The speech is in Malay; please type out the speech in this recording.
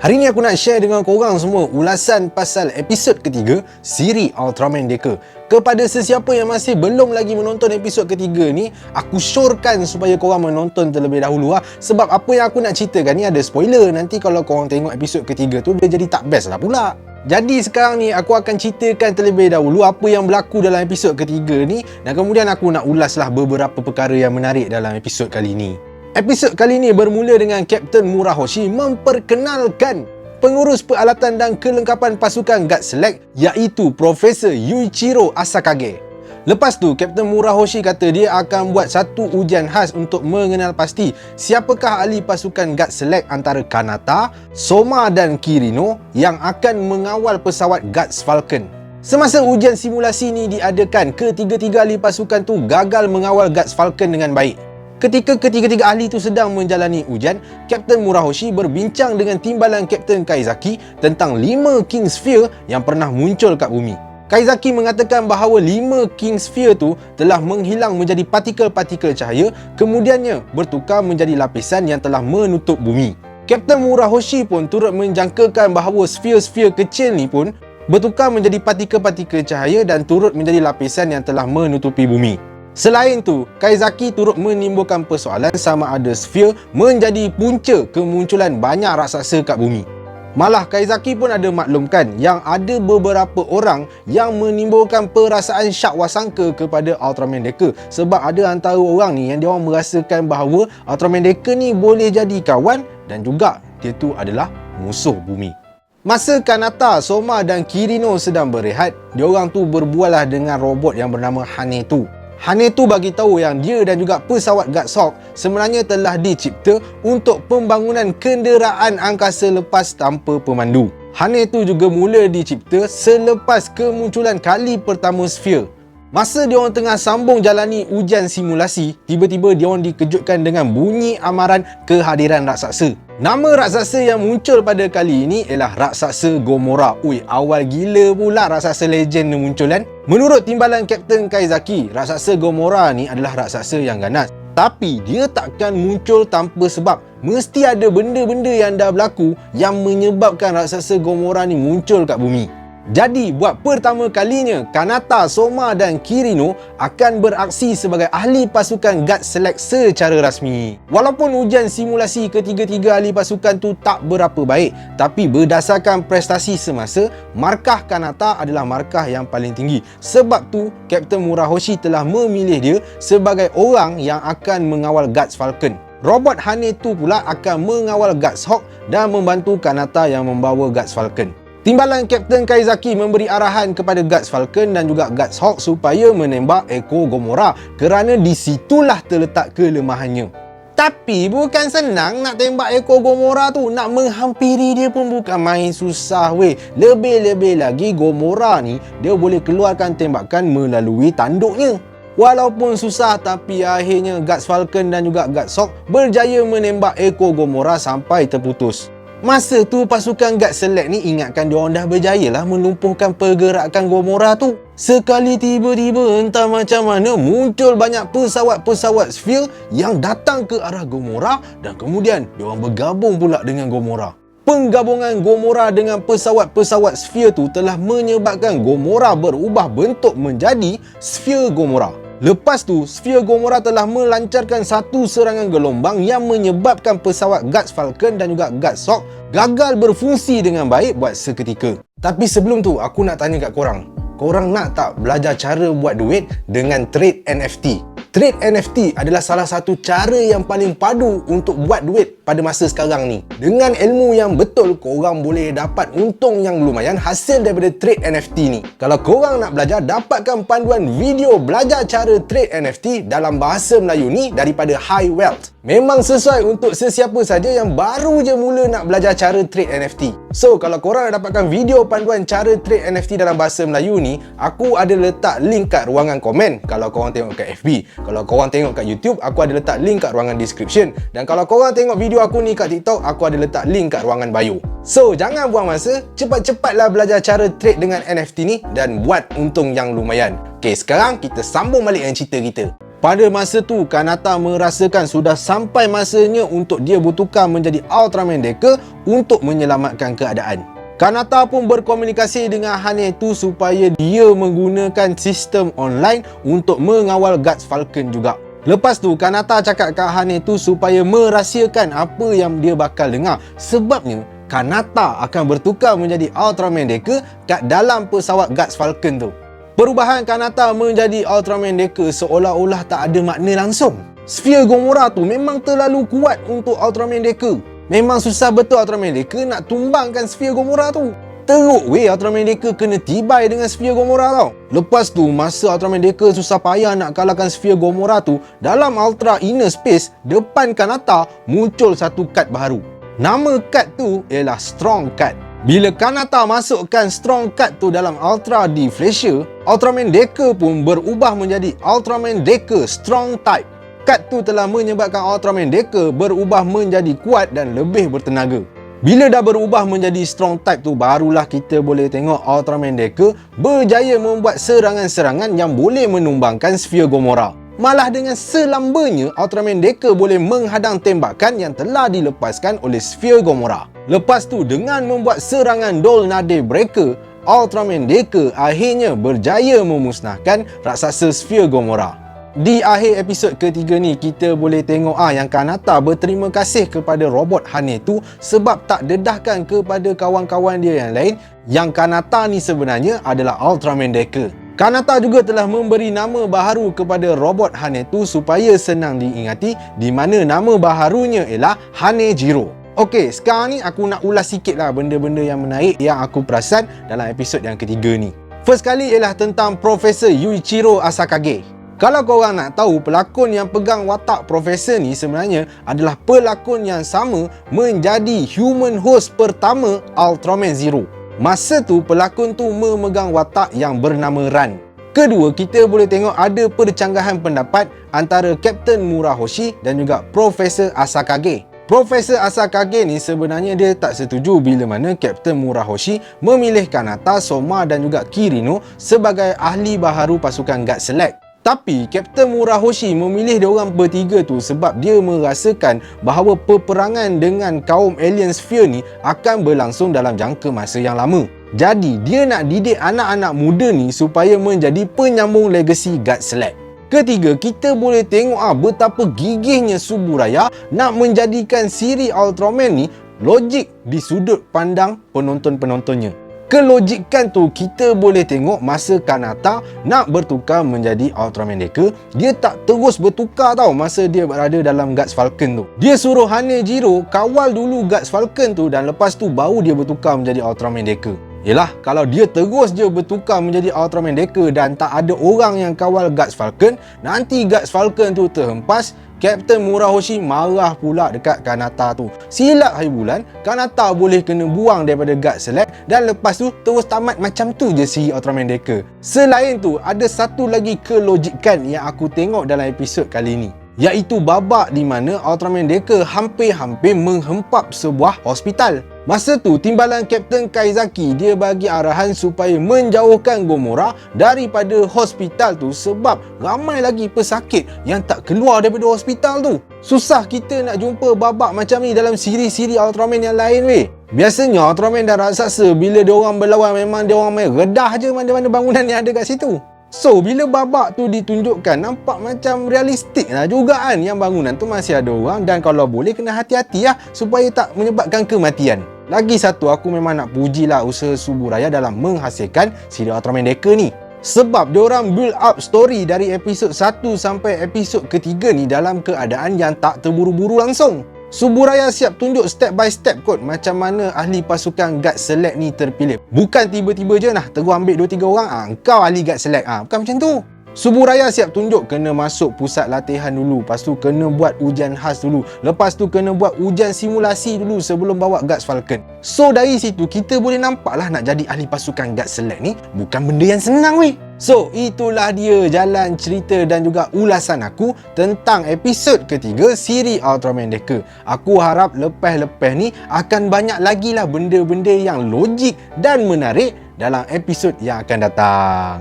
Hari ni aku nak share dengan korang semua ulasan pasal episod ketiga siri Ultraman Deca. Kepada sesiapa yang masih belum lagi menonton episod ketiga ni, aku syorkan supaya korang menonton terlebih dahulu sebab apa yang aku nak ceritakan ni ada spoiler. Nanti kalau korang tengok episod ketiga tu, dia jadi tak best lah pula. Jadi sekarang ni aku akan ceritakan terlebih dahulu apa yang berlaku dalam episod ketiga ni, dan kemudian aku nak ulaslah beberapa perkara yang menarik dalam episod kali ni. Episod kali ni bermula dengan Kapten Murahoshi memperkenalkan pengurus peralatan dan kelengkapan pasukan Guard Select, iaitu Profesor Yuichiro Asakage. Lepas tu, Kapten Murahoshi kata dia akan buat satu ujian khas untuk mengenal pasti siapakah ahli pasukan Guard Select antara Kanata, Soma dan Kirino yang akan mengawal pesawat Guards Falcon. Semasa ujian simulasi ni diadakan, ketiga-tiga ahli pasukan tu gagal mengawal Guards Falcon dengan baik. Ketika ketiga-tiga ahli tu sedang menjalani ujian, Kapten Murahoshi berbincang dengan timbalan Kapten Kaizaki tentang 5 King Sphere yang pernah muncul kat bumi. Kaizaki mengatakan bahawa 5 King Sphere tu telah menghilang menjadi partikel-partikel cahaya, kemudiannya bertukar menjadi lapisan yang telah menutup bumi. Kapten Murahoshi pun turut menjangkakan bahawa sphere-sphere kecil ni pun bertukar menjadi partikel-partikel cahaya dan turut menjadi lapisan yang telah menutupi bumi. Selain tu, Kaizaki turut menimbulkan persoalan sama ada sphere menjadi punca kemunculan banyak raksasa kat bumi. Malah Kaizaki pun ada maklumkan yang ada beberapa orang yang menimbulkan perasaan syak wasangka kepada Ultraman Deca, sebab ada antara orang ni yang dia orang merasakan bahawa Ultraman Deca ni boleh jadi kawan dan juga dia tu adalah musuh bumi. Masa Kanata, Soma dan Kirino sedang berehat, diorang tu berbualah dengan robot yang bernama Hanetu. Hanetu bagi tahu yang dia dan juga pesawat Guardhawk sebenarnya telah dicipta untuk pembangunan kenderaan angkasa lepas tanpa pemandu. Hanetu juga mula dicipta selepas kemunculan kali pertama sphere. Masa diorang tengah sambung jalani ujian simulasi, tiba-tiba diorang dikejutkan dengan bunyi amaran kehadiran raksasa. Nama raksasa yang muncul pada kali ini ialah raksasa Gomora. Ui, awal gila pula raksasa legend ni muncul kan? Menurut timbalan Kapten Kaizaki, raksasa Gomora ni adalah raksasa yang ganas. Tapi dia takkan muncul tanpa sebab. Mesti ada benda-benda yang dah berlaku yang menyebabkan raksasa Gomora ni muncul kat bumi. Jadi, buat pertama kalinya, Kanata, Soma dan Kirino akan beraksi sebagai ahli pasukan Guard Select secara rasmi. Walaupun ujian simulasi ketiga-tiga ahli pasukan tu tak berapa baik, tapi berdasarkan prestasi semasa, markah Kanata adalah markah yang paling tinggi. Sebab tu, Kapten Murahoshi telah memilih dia sebagai orang yang akan mengawal Guards Falcon. Robot Hanetu pula akan mengawal Guardhawk dan membantu Kanata yang membawa Guards Falcon. Timbalan Kapten Kaizaki memberi arahan kepada Guards Falcon dan juga Guardhawk supaya menembak Echo Gomora kerana di situlah terletak kelemahannya. Tapi bukan senang nak tembak Echo Gomora tu, nak menghampiri dia pun bukan main susah weh. Lebih-lebih lagi Gomora ni dia boleh keluarkan tembakan melalui tanduknya. Walaupun susah, tapi akhirnya Guards Falcon dan juga Guardhawk berjaya menembak Echo Gomora sampai terputus. Masa tu pasukan Guard Select ni ingatkan diorang dah berjaya lah melumpuhkan pergerakan Gomora tu. Sekali tiba-tiba entah macam mana muncul banyak pesawat-pesawat sphere yang datang ke arah Gomora dan kemudian diorang bergabung pula dengan Gomora. Penggabungan Gomora dengan pesawat-pesawat sphere tu telah menyebabkan Gomora berubah bentuk menjadi sphere Gomora. Lepas tu, sphere Gomora telah melancarkan satu serangan gelombang yang menyebabkan pesawat Guards Falcon dan juga Guardhawk gagal berfungsi dengan baik buat seketika. Tapi sebelum tu, aku nak tanya kat korang. Korang nak tak belajar cara buat duit dengan trade NFT? Trade NFT adalah salah satu cara yang paling padu untuk buat duit pada masa sekarang ni. Dengan ilmu yang betul, korang boleh dapat untung yang lumayan hasil daripada trade NFT ni. Kalau korang nak belajar, dapatkan panduan video belajar cara trade NFT dalam bahasa Melayu ni daripada High Wealth. Memang sesuai untuk sesiapa saja yang baru je mula nak belajar cara trade NFT. So, kalau korang nak dapatkan video panduan cara trade NFT dalam bahasa Melayu ni, aku ada letak link kat ruangan komen kalau korang tengok kat FB. Kalau korang tengok kat YouTube, aku ada letak link kat ruangan description. Dan kalau korang tengok video aku ni kat TikTok, aku ada letak link kat ruangan bio. So, jangan buang masa, cepat-cepatlah belajar cara trade dengan NFT ni dan buat untung yang lumayan. Okay, sekarang kita sambung balik dengan cerita kita. Pada masa tu, Kanata merasakan sudah sampai masanya untuk dia bertukar menjadi Ultraman Decker untuk menyelamatkan keadaan. Kanata pun berkomunikasi dengan Hanetu supaya dia menggunakan sistem online untuk mengawal Guards Falcon juga. Lepas tu, Kanata cakap kat Hanetu supaya merahsiakan apa yang dia bakal dengar. Sebabnya, Kanata akan bertukar menjadi Ultraman Decker kat dalam pesawat Guards Falcon tu. Perubahan Kanata menjadi Ultraman Decker seolah-olah tak ada makna langsung. Sphere Gomora tu memang terlalu kuat untuk Ultraman Decker. Memang susah betul Ultraman Decker nak tumbangkan Sphere Gomora tu. Teruk weh Ultraman Decker kena tibai dengan Sphere Gomora tau. Lepas tu, masa Ultraman Decker susah payah nak kalahkan Sphere Gomora tu, dalam Ultra Inner Space, depan Kanata, muncul satu kad baru. Nama kad tu ialah Strong Card. Bila Kanata masukkan Strong Card tu dalam Ultra Deflacia, Ultraman Decker pun berubah menjadi Ultraman Decker Strong Type. Kad tu telah menyebabkan Ultraman Decker berubah menjadi kuat dan lebih bertenaga. Bila dah berubah menjadi Strong Type tu, barulah kita boleh tengok Ultraman Decker berjaya membuat serangan-serangan yang boleh menumbangkan Sphere Gomora. Malah dengan selambanya, Ultraman Decker boleh menghadang tembakan yang telah dilepaskan oleh Sphere Gomora. Lepas tu, dengan membuat serangan Dolnade Breaker, Ultraman Decker akhirnya berjaya memusnahkan raksasa Sphere Gomora. Di akhir episod ketiga ni, kita boleh tengok yang Kanata berterima kasih kepada robot Hanetu sebab tak dedahkan kepada kawan-kawan dia yang lain yang Kanata ni sebenarnya adalah Ultraman Decker. Kanata juga telah memberi nama baharu kepada robot Hanetu supaya senang diingati, di mana nama baharunya ialah Hanejiro. Okey, sekarang ni aku nak ulas sikit lah benda-benda yang menarik yang aku perasan dalam episod yang ketiga ni. First kali ialah tentang Profesor Yuichiro Asakage. Kalau korang nak tahu, pelakon yang pegang watak Profesor ni sebenarnya adalah pelakon yang sama menjadi human host pertama Ultraman Zero. Masa tu, pelakon tu memegang watak yang bernama Ran. Kedua, kita boleh tengok ada percanggahan pendapat antara Kapten Murahoshi dan juga Profesor Asakage. Profesor Asakage ni sebenarnya dia tak setuju bila mana Kapten Murahoshi memilih Kanata, Soma dan juga Kirino sebagai ahli baharu pasukan Guard Select. Tapi Kapten Murahoshi memilih diorang bertiga tu sebab dia merasakan bahawa peperangan dengan kaum alien sphere ni akan berlangsung dalam jangka masa yang lama. Jadi dia nak didik anak-anak muda ni supaya menjadi penyambung legasi Guard Select. Ketiga, kita boleh tengok betapa gigihnya Suburaya nak menjadikan siri Ultraman ni logik di sudut pandang penonton-penontonnya. Kelogikan tu kita boleh tengok masa Kanata nak bertukar menjadi Ultraman Decker, dia tak terus bertukar tau masa dia berada dalam Guards Falcon tu. Dia suruh Hanejiro kawal dulu Guards Falcon tu dan lepas tu baru dia bertukar menjadi Ultraman Decker. Yelah, kalau dia terus je bertukar menjadi Ultraman Decker dan tak ada orang yang kawal Guards Falcon, nanti Guards Falcon tu terhempas, Kapten Murahoshi marah pula dekat Kanata tu. Silap hari bulan, Kanata boleh kena buang daripada Guard Select dan lepas tu terus tamat macam tu je si Ultraman Decker. Selain tu, ada satu lagi kelogikan yang aku tengok dalam episod kali ni, iaitu babak di mana Ultraman Decker hampir-hampir menghempap sebuah hospital. Masa tu, timbalan Kapten Kaizaki dia bagi arahan supaya menjauhkan Gomora daripada hospital tu sebab ramai lagi pesakit yang tak keluar daripada hospital tu. Susah kita nak jumpa babak macam ni dalam siri-siri Ultraman yang lain weh. Biasanya Ultraman dan raksasa bila diorang berlawan memang diorang main redah je mana-mana bangunan yang ada kat situ. So, bila babak tu ditunjukkan, nampak macam realistik lah juga kan yang bangunan tu masih ada orang dan kalau boleh kena hati-hati lah supaya tak menyebabkan kematian. Lagi satu, aku memang nak pujilah usaha Suburaya dalam menghasilkan siri Ultraman Decker ni. Sebab diorang build up story dari episod 1 sampai episod ketiga ni dalam keadaan yang tak terburu-buru langsung. Suburaya siap tunjuk step by step kot macam mana ahli pasukan Guard Select ni terpilih. Bukan tiba-tiba je terus ambil 2-3 orang, kau ahli Guard Select. Bukan macam tu. Suburaya siap tunjuk kena masuk pusat latihan dulu, lepas tu kena buat ujian khas dulu, lepas tu kena buat ujian simulasi dulu sebelum bawa Guards Falcon. So dari situ kita boleh nampak lah nak jadi ahli pasukan Guard Select ni bukan benda yang senang weh. So itulah dia jalan cerita dan juga ulasan aku tentang episod ketiga siri Ultraman Decker. Aku harap lepas-lepas ni akan banyak lagi lah benda-benda yang logik dan menarik dalam episod yang akan datang.